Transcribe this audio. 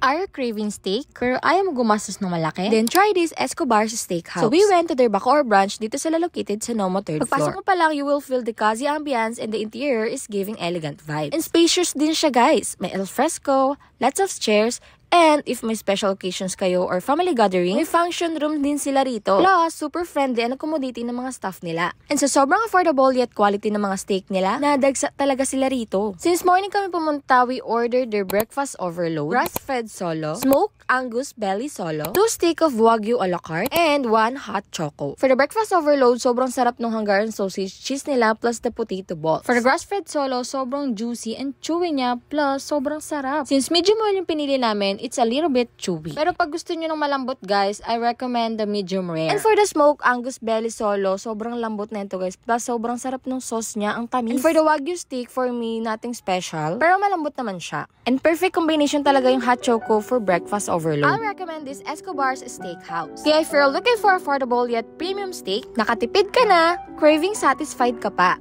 Are you craving steak? Pero ayaw mo gumastos ng malaki? Then try this Escobar's Steakhouse. So we went to their Bacoor branch dito sila located sa Nomo 3rd floor. Pagpasok mo pa lang, you will feel the cozy ambience and the interior is giving elegant vibes. And spacious din siya guys. May al fresco, lots of chairs, and if may special occasions kayo or family gathering, may function room din sila rito. Plus, super friendly and accommodating ng mga staff nila. And sa sobrang affordable yet quality ng mga steak nila, nadagsa talaga sila rito. Since morning kami pumunta, we ordered their breakfast overload, grass-fed solo, smoked Angus belly solo, 2 steak of Wagyu a la carte, and 1 hot choco. For the breakfast overload, sobrang sarap ng Hungarian sausage cheese nila plus the potato balls. For the grass-fed solo, sobrang juicy and chewy niya plus sobrang sarap. Since medium well yung pinili namin, it's a little bit chewy. Pero pag gusto nyo ng malambot guys, I recommend the medium rare. And for the smoked Angus belly solo, sobrang lambot na ito guys. Plus sobrang sarap ng sauce niya, ang tamis. And for the Wagyu steak, for me, nothing special. Pero malambot naman siya. And perfect combination talaga yung hot choco for breakfast overload. I'll recommend this Escobar's Steakhouse. Kaya if you're looking for affordable yet premium steak, nakatipid ka na, craving satisfied ka pa.